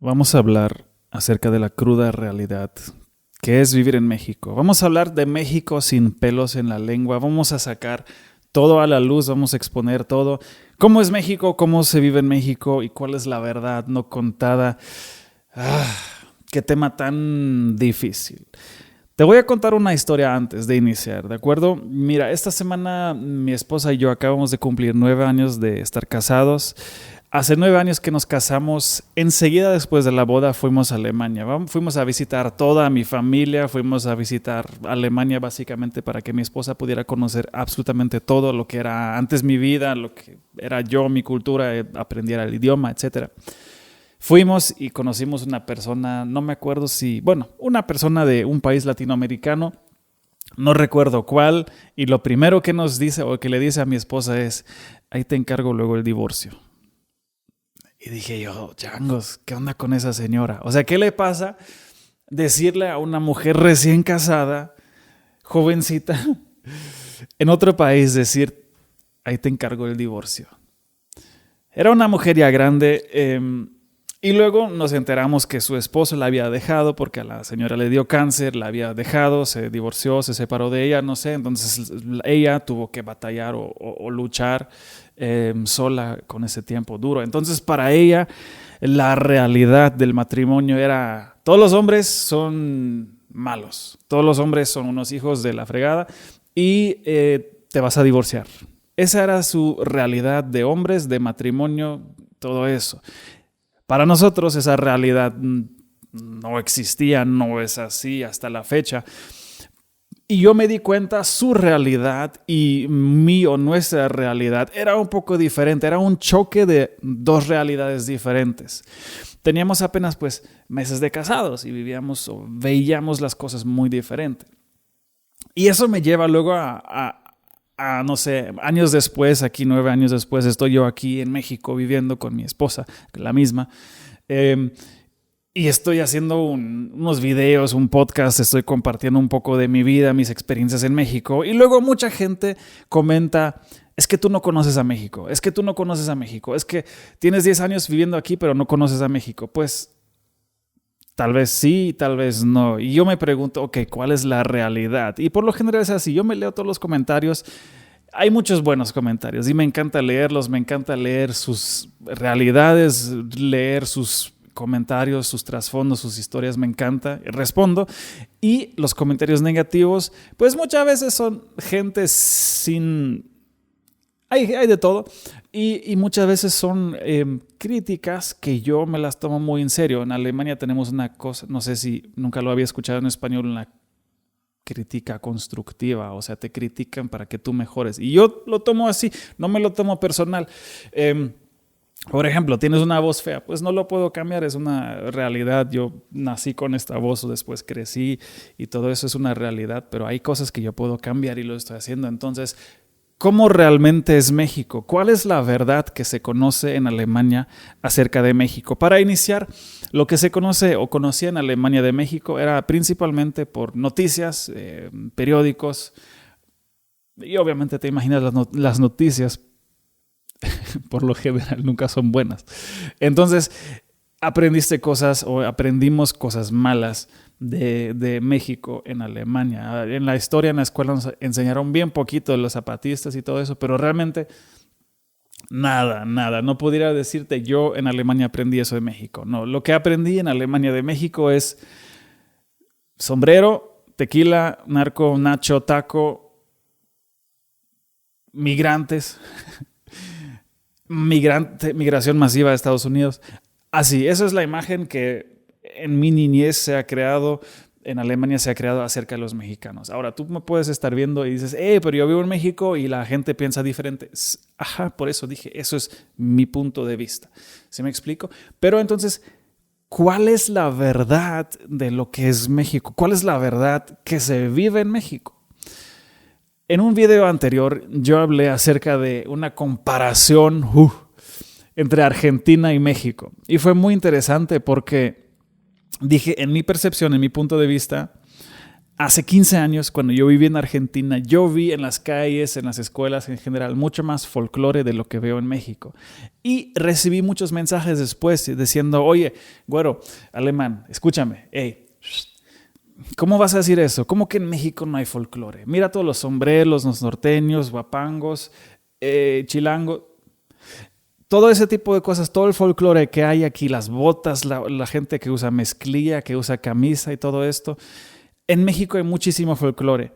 Vamos a hablar acerca de la cruda realidad que es vivir en México. Vamos a hablar de México sin pelos en la lengua. Vamos a sacar todo a la luz, vamos a exponer todo. ¿Cómo es México? ¿Cómo se vive en México? ¿Y cuál es la verdad no contada? Qué tema tan difícil. Te voy a contar una historia antes de iniciar, ¿de acuerdo? Mira, esta semana mi esposa y yo acabamos de cumplir 9 años de estar casados. Hace 9 años que nos casamos, enseguida después de la boda fuimos a Alemania. Fuimos a visitar toda mi familia, fuimos a visitar Alemania básicamente para que mi esposa pudiera conocer absolutamente todo lo que era antes mi vida, lo que era yo, mi cultura, aprendiera el idioma, etcétera. Fuimos y conocimos una persona, no me acuerdo una persona de un país latinoamericano, no recuerdo cuál, y lo primero que nos dice o que le dice a mi esposa es: ahí te encargo luego el divorcio. Y dije yo, changos, ¿qué onda con esa señora? O sea, ¿qué le pasa decirle a una mujer recién casada, jovencita, en otro país, decir, ahí te encargo el divorcio? Era una mujer ya grande, y luego nos enteramos que su esposo la había dejado porque a la señora le dio cáncer, la había dejado, se divorció, se separó de ella, no sé. Entonces ella tuvo que batallar o luchar sola con ese tiempo duro. Entonces para ella la realidad del matrimonio era: todos los hombres son malos, todos los hombres son unos hijos de la fregada y te vas a divorciar. Esa era su realidad de hombres, de matrimonio, todo eso. Para nosotros esa realidad no existía, no es así hasta la fecha. Y yo me di cuenta, su realidad y mi o nuestra realidad era un poco diferente, era un choque de dos realidades diferentes. Teníamos apenas meses de casados y vivíamos o veíamos las cosas muy diferentes. Y eso me lleva luego a no sé, años después, aquí 9 años después, estoy yo aquí en México viviendo con mi esposa, la misma, y estoy haciendo unos videos, un podcast, estoy compartiendo un poco de mi vida, mis experiencias en México, y luego mucha gente comenta: es que tú no conoces a México, es que tú no conoces a México, es que tienes 10 años viviendo aquí pero no conoces a México. Pues tal vez sí, tal vez no. Y yo me pregunto, ok, ¿cuál es la realidad? Y por lo general es así. Yo me leo todos los comentarios. Hay muchos buenos comentarios y me encanta leerlos. Me encanta leer sus realidades, leer sus comentarios, sus trasfondos, sus historias. Me encanta. Respondo. Y los comentarios negativos, pues muchas veces son gente sin... Hay de todo y muchas veces son críticas que yo me las tomo muy en serio. En Alemania tenemos una cosa, no sé si nunca lo había escuchado en español, una crítica constructiva, o sea, te critican para que tú mejores. Y yo lo tomo así, no me lo tomo personal. Por ejemplo, tienes una voz fea, pues no lo puedo cambiar, es una realidad. Yo nací con esta voz o después crecí y todo eso es una realidad, pero hay cosas que yo puedo cambiar y lo estoy haciendo. Entonces, ¿cómo realmente es México? ¿Cuál es la verdad que se conoce en Alemania acerca de México? Para iniciar, lo que se conoce o conocía en Alemania de México era principalmente por noticias, periódicos, y obviamente te imaginas las noticias por lo general nunca son buenas. Entonces aprendimos cosas malas de México en Alemania. En la historia, en la escuela nos enseñaron bien poquito de los zapatistas y todo eso, pero realmente nada. No pudiera decirte yo en Alemania aprendí eso de México. No, lo que aprendí en Alemania de México es sombrero, tequila, narco, nacho, taco, migrantes, migración masiva de Estados Unidos. Así, esa es la imagen que en mi niñez se ha creado, en Alemania se ha creado acerca de los mexicanos. Ahora, tú me puedes estar viendo y dices, pero yo vivo en México y la gente piensa diferente. Ajá, por eso dije, eso es mi punto de vista. ¿Sí me explico? Pero entonces, ¿cuál es la verdad de lo que es México? ¿Cuál es la verdad que se vive en México? En un video anterior yo hablé acerca de una comparación entre Argentina y México. Y fue muy interesante porque dije, en mi percepción, en mi punto de vista, Hace 15 años, cuando yo viví en Argentina, yo vi en las calles, en las escuelas en general, mucho más folclore de lo que veo en México. Y recibí muchos mensajes después diciendo, oye, güero, alemán, escúchame, hey, ¿cómo vas a decir eso? ¿Cómo que en México no hay folclore? Mira todos los sombreros, los norteños, guapangos, chilangos. Todo ese tipo de cosas, todo el folclore que hay aquí, las botas, la gente que usa mezclilla, que usa camisa y todo esto. En México hay muchísimo folclore.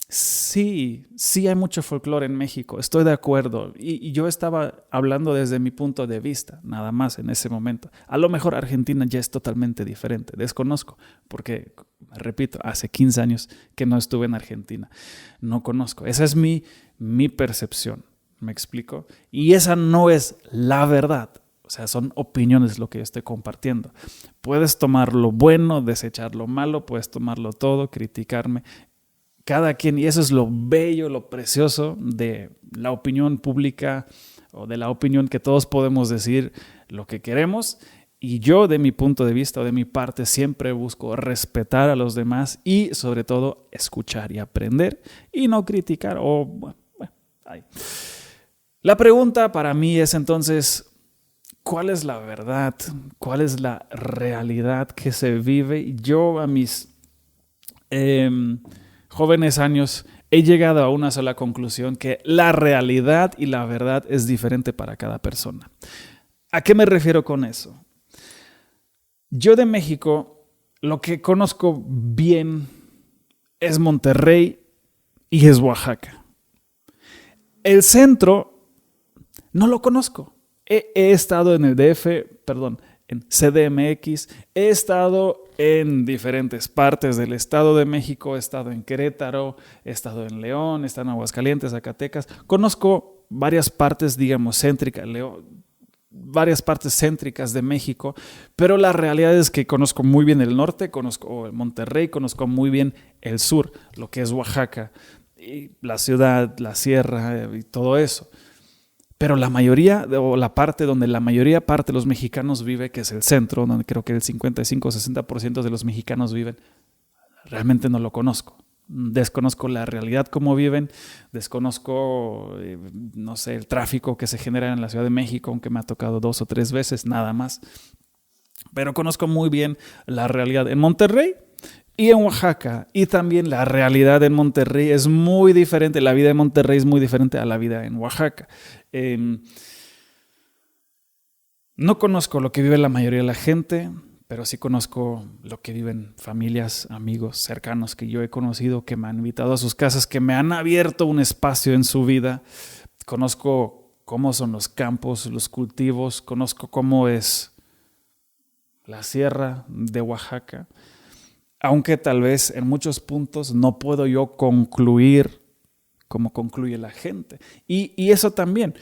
Sí hay mucho folclore en México, estoy de acuerdo. Y yo estaba hablando desde mi punto de vista, nada más en ese momento. A lo mejor Argentina ya es totalmente diferente, desconozco, porque, repito, hace 15 años que no estuve en Argentina. No conozco, esa es mi percepción, ¿me explico? Y esa no es la verdad. O sea, son opiniones lo que yo estoy compartiendo. Puedes tomar lo bueno, desechar lo malo, puedes tomarlo todo, criticarme. Cada quien, y eso es lo bello, lo precioso de la opinión pública o de la opinión que todos podemos decir lo que queremos. Y yo, de mi punto de vista o de mi parte, siempre busco respetar a los demás y, sobre todo, escuchar y aprender y no criticar. La pregunta para mí es entonces, ¿cuál es la verdad? ¿Cuál es la realidad que se vive? Yo a mis jóvenes años he llegado a una sola conclusión, que la realidad y la verdad es diferente para cada persona. ¿A qué me refiero con eso? Yo de México lo que conozco bien es Monterrey y es Oaxaca. El centro no lo conozco. He estado en el en CDMX, he estado en diferentes partes del Estado de México, he estado en Querétaro, he estado en León, he estado en Aguascalientes, Zacatecas. Conozco varias partes, digamos, varias partes céntricas de México, pero la realidad es que conozco muy bien el norte, conozco Monterrey, conozco muy bien el sur, lo que es Oaxaca, y la ciudad, la sierra y todo eso. Pero la mayoría, o la parte donde la mayoría parte de los mexicanos vive, que es el centro, donde creo que el 55 o 60% de los mexicanos viven, realmente no lo conozco. Desconozco la realidad cómo viven, desconozco, no sé, el tráfico que se genera en la Ciudad de México, aunque me ha tocado 2 o 3 veces, nada más. Pero conozco muy bien la realidad en Monterrey y en Oaxaca. Y también la realidad en Monterrey es muy diferente, la vida en Monterrey es muy diferente a la vida en Oaxaca. No conozco lo que vive la mayoría de la gente, pero sí conozco lo que viven familias, amigos cercanos que yo he conocido, que me han invitado a sus casas, que me han abierto un espacio en su vida. Conozco cómo son los campos, los cultivos, conozco cómo es la sierra de Oaxaca, aunque tal vez en muchos puntos no puedo yo concluir como concluye la gente. Y eso también.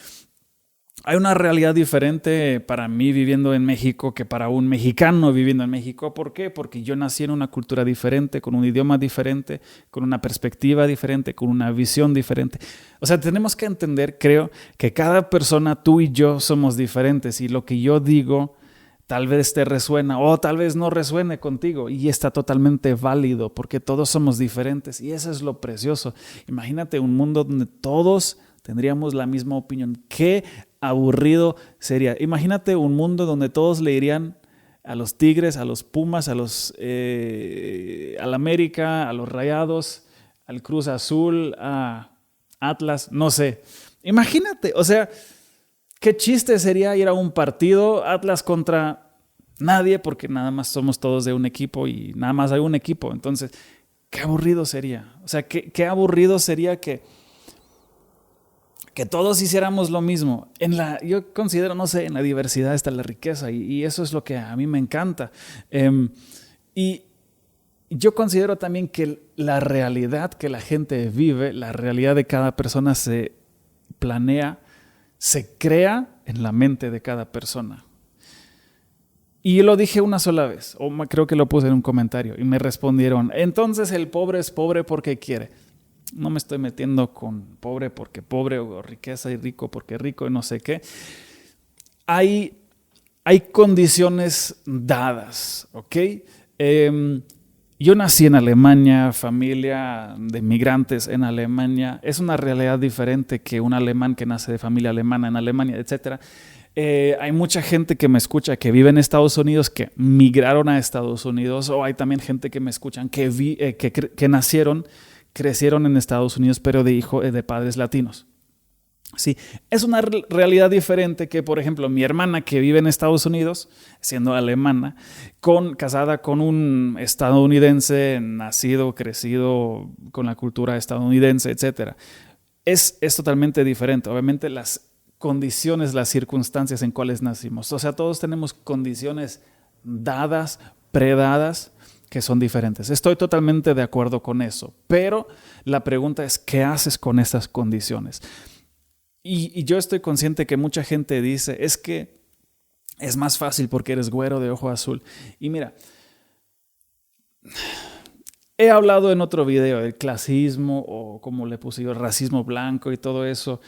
Hay una realidad diferente para mí viviendo en México que para un mexicano viviendo en México. ¿Por qué? Porque yo nací en una cultura diferente, con un idioma diferente, con una perspectiva diferente, con una visión diferente. O sea, tenemos que entender, creo, que cada persona, tú y yo, somos diferentes. Y lo que yo digo tal vez te resuena o tal vez no resuene contigo y está totalmente válido porque todos somos diferentes y eso es lo precioso. Imagínate un mundo donde todos tendríamos la misma opinión. Qué aburrido sería. Imagínate un mundo donde todos le irían a los Tigres, a los Pumas, al América, a los Rayados, al Cruz Azul, a Atlas, no sé. Imagínate, o sea, qué chiste sería ir a un partido Atlas contra nadie porque nada más somos todos de un equipo y nada más hay un equipo. Entonces, qué aburrido sería. O sea, qué aburrido sería que todos hiciéramos lo mismo. Yo considero, no sé, en la diversidad está la riqueza y eso es lo que a mí me encanta. Y yo considero también que la realidad que la gente vive, la realidad de cada persona se planea, se crea en la mente de cada persona. Y lo dije una sola vez, o creo que lo puse en un comentario, y me respondieron, entonces el pobre es pobre porque quiere. No me estoy metiendo con pobre porque pobre, o riqueza y rico porque rico y no sé qué. Hay hay condiciones dadas, ¿ok? Yo nací en Alemania, familia de migrantes en Alemania. Es una realidad diferente que un alemán que nace de familia alemana en Alemania, etc. Hay mucha gente que me escucha que vive en Estados Unidos, que migraron a Estados Unidos, o hay también gente que me escuchan que nacieron, crecieron en Estados Unidos, pero de padres latinos. Sí, es una realidad diferente que, por ejemplo, mi hermana que vive en Estados Unidos, siendo alemana, casada con un estadounidense, nacido, crecido con la cultura estadounidense, etc. Es totalmente diferente. Obviamente las condiciones, las circunstancias en cuales nacimos. O sea, todos tenemos condiciones dadas, predadas, que son diferentes. Estoy totalmente de acuerdo con eso. Pero la pregunta es, ¿qué haces con esas condiciones? Y yo estoy consciente que mucha gente dice, es que es más fácil porque eres güero de ojo azul. Y mira, he hablado en otro video del clasismo o como le puse yo, el racismo blanco y todo eso.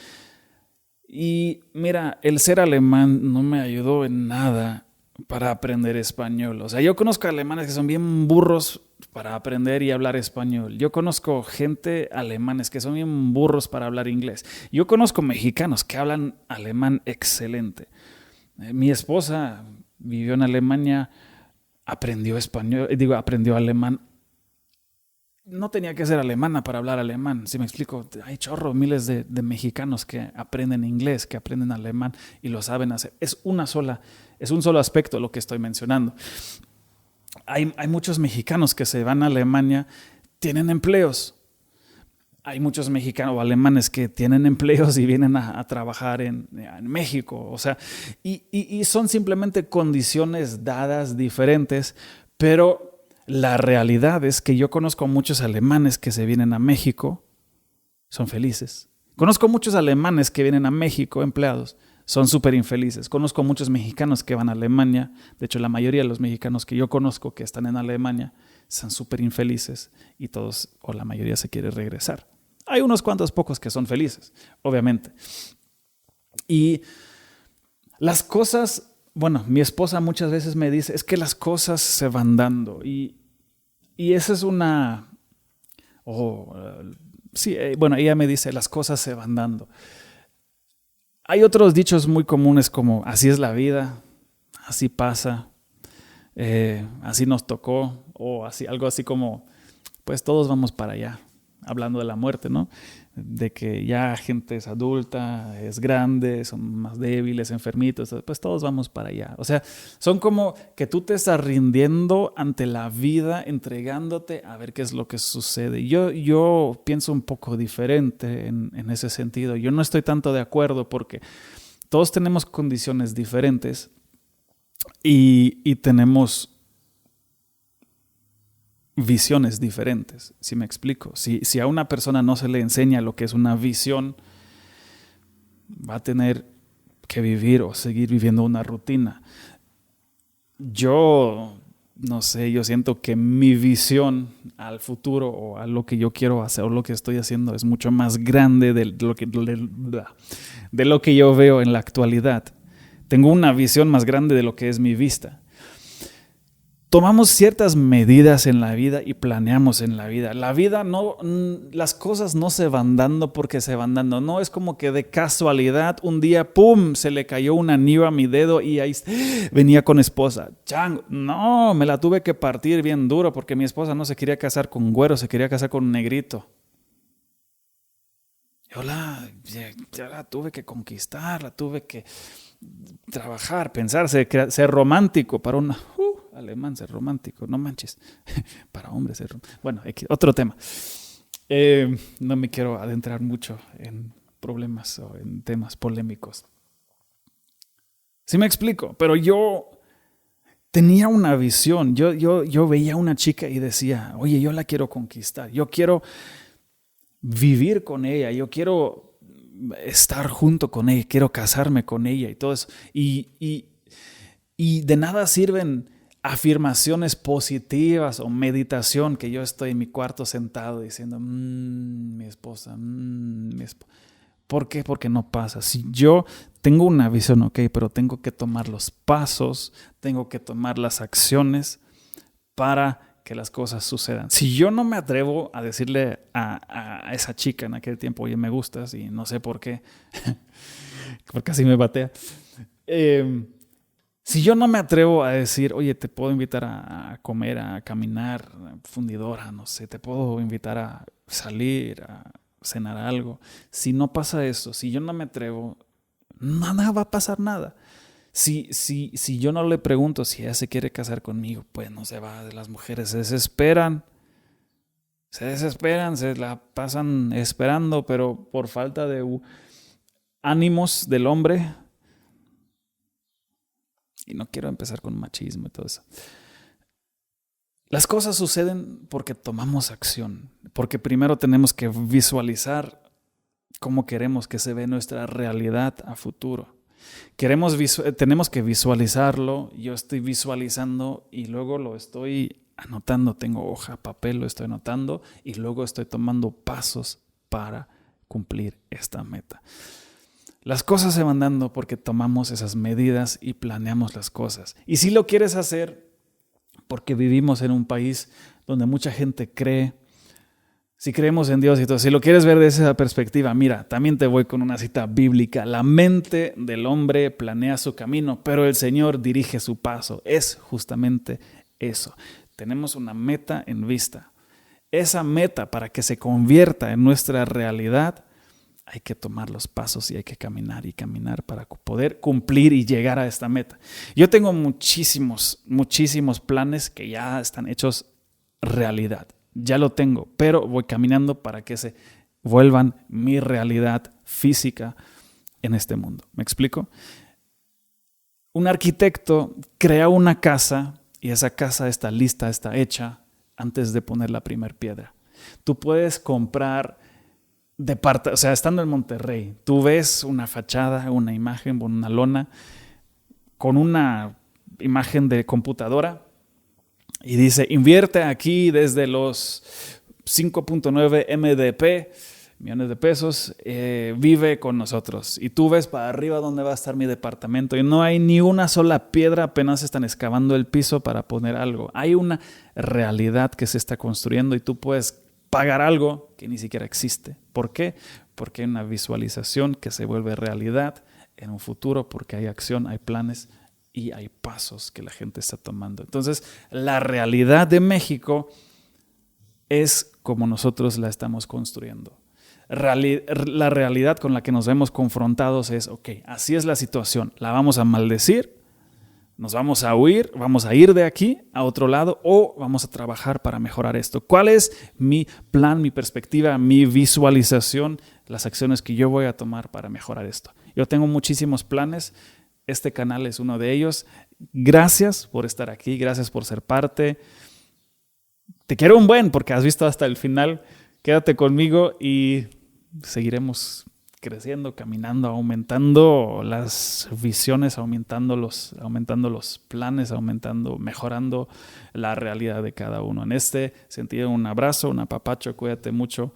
Y mira, el ser alemán no me ayudó en nada para aprender español. O sea, yo conozco alemanes que son bien burros para aprender y hablar español. Yo conozco gente alemanes que son bien burros para hablar inglés. Yo conozco mexicanos que hablan alemán excelente. Mi esposa vivió en Alemania, aprendió aprendió alemán. No tenía que ser alemana para hablar alemán, si me explico. Hay miles de mexicanos que aprenden inglés, que aprenden alemán y lo saben hacer. Es un solo aspecto lo que estoy mencionando. Hay muchos mexicanos que se van a Alemania, tienen empleos. Hay muchos mexicanos o alemanes que tienen empleos y vienen a trabajar en México. O sea, y son simplemente condiciones dadas diferentes, pero la realidad es que yo conozco muchos alemanes que se vienen a México, son felices. Conozco muchos alemanes que vienen a México, empleados, son súper infelices. Conozco muchos mexicanos que van a Alemania. De hecho, la mayoría de los mexicanos que yo conozco que están en Alemania son súper infelices y todos o la mayoría se quiere regresar. Hay unos cuantos pocos que son felices, obviamente. Y las cosas... Bueno, mi esposa muchas veces me dice, es que las cosas se van dando y esa es una... ella me dice, las cosas se van dando. Hay otros dichos muy comunes como, así es la vida, así pasa, así nos tocó, o algo así como, pues todos vamos para allá, hablando de la muerte, ¿no? De que ya gente es adulta, es grande, son más débiles, enfermitos, pues todos vamos para allá. O sea, son como que tú te estás rindiendo ante la vida, entregándote a ver qué es lo que sucede. Yo pienso un poco diferente en ese sentido. Yo no estoy tanto de acuerdo porque todos tenemos condiciones diferentes y tenemos visiones diferentes, si me explico. Si a una persona no se le enseña lo que es una visión, va a tener que vivir o seguir viviendo una rutina. Yo no sé, yo siento que mi visión al futuro o a lo que yo quiero hacer o lo que estoy haciendo es mucho más grande de lo que yo veo en la actualidad. Tengo una visión más grande de lo que es mi vista. Tomamos ciertas medidas en la vida y planeamos en la vida. La vida no, las cosas no se van dando porque se van dando. No es como que de casualidad un día, ¡pum!, se le cayó un anillo a mi dedo y ahí venía con esposa. ¡Chango! No, me la tuve que partir bien duro porque mi esposa no se quería casar con güero, se quería casar con un negrito. Ya la tuve que conquistar, la tuve que trabajar, pensar, ser romántico para una... alemán, ser romántico, no manches. Para hombres ser romántico. Bueno, otro tema. No me quiero adentrar mucho en problemas o en temas polémicos. Sí me explico, pero yo tenía una visión. Yo veía a una chica y decía, oye, yo la quiero conquistar. Yo quiero vivir con ella. Yo quiero estar junto con ella. Quiero casarme con ella y todo eso. Y de nada sirven afirmaciones positivas o meditación que yo estoy en mi cuarto sentado diciendo, mi esposa. ¿Por qué? Porque no pasa. Si yo tengo una visión, ok, pero tengo que tomar los pasos, tengo que tomar las acciones para que las cosas sucedan. Si yo no me atrevo a decirle a esa chica en aquel tiempo, oye, me gustas, y no sé por qué, porque así me batea. Si yo no me atrevo a decir, oye, te puedo invitar a comer, a caminar, fundidora, no sé, te puedo invitar a salir, a cenar algo. Si no pasa eso, si yo no me atrevo, nada va a pasar nada. Si yo no le pregunto si ella se quiere casar conmigo, pues no se va. Las mujeres se desesperan, se la pasan esperando, pero por falta de ánimos del hombre. Y no quiero empezar con machismo y todo eso. Las cosas suceden porque tomamos acción, porque primero tenemos que visualizar cómo queremos que se ve nuestra realidad a futuro. Tenemos que visualizarlo, yo estoy visualizando y luego lo estoy anotando, tengo hoja, papel, lo estoy anotando y luego estoy tomando pasos para cumplir esta meta. Las cosas se van dando porque tomamos esas medidas y planeamos las cosas. Y si lo quieres hacer, porque vivimos en un país donde mucha gente cree, si creemos en Dios y todo, si lo quieres ver desde esa perspectiva, mira, también te voy con una cita bíblica. La mente del hombre planea su camino, pero el Señor dirige su paso. Es justamente eso. Tenemos una meta en vista. Esa meta, para que se convierta en nuestra realidad, hay que tomar los pasos y hay que caminar y caminar para poder cumplir y llegar a esta meta. Yo tengo muchísimos planes que ya están hechos realidad. Ya lo tengo, pero voy caminando para que se vuelvan mi realidad física en este mundo. ¿Me explico? Un arquitecto crea una casa y esa casa está lista, está hecha antes de poner la primera piedra. Tú puedes comprar o sea, estando en Monterrey, tú ves una fachada, una imagen, una lona con una imagen de computadora y dice, invierte aquí desde los 5.9 MDP, millones de pesos, vive con nosotros. Y tú ves para arriba dónde va a estar mi departamento y no hay ni una sola piedra, apenas están excavando el piso para poner algo. Hay una realidad que se está construyendo y tú puedes pagar algo que ni siquiera existe. ¿Por qué? Porque hay una visualización que se vuelve realidad en un futuro, porque hay acción, hay planes y hay pasos que la gente está tomando. Entonces, la realidad de México es como nosotros la estamos construyendo. La realidad con la que nos vemos confrontados es, ok, así es la situación, la vamos a maldecir, nos vamos a huir, vamos a ir de aquí a otro lado o vamos a trabajar para mejorar esto. ¿Cuál es mi plan, mi perspectiva, mi visualización, las acciones que yo voy a tomar para mejorar esto? Yo tengo muchísimos planes, este canal es uno de ellos. Gracias por estar aquí, gracias por ser parte. Te quiero un buen porque has visto hasta el final. Quédate conmigo y seguiremos creciendo, caminando, aumentando las visiones, aumentando los planes, mejorando la realidad de cada uno. En este sentido, un abrazo, un apapacho, cuídate mucho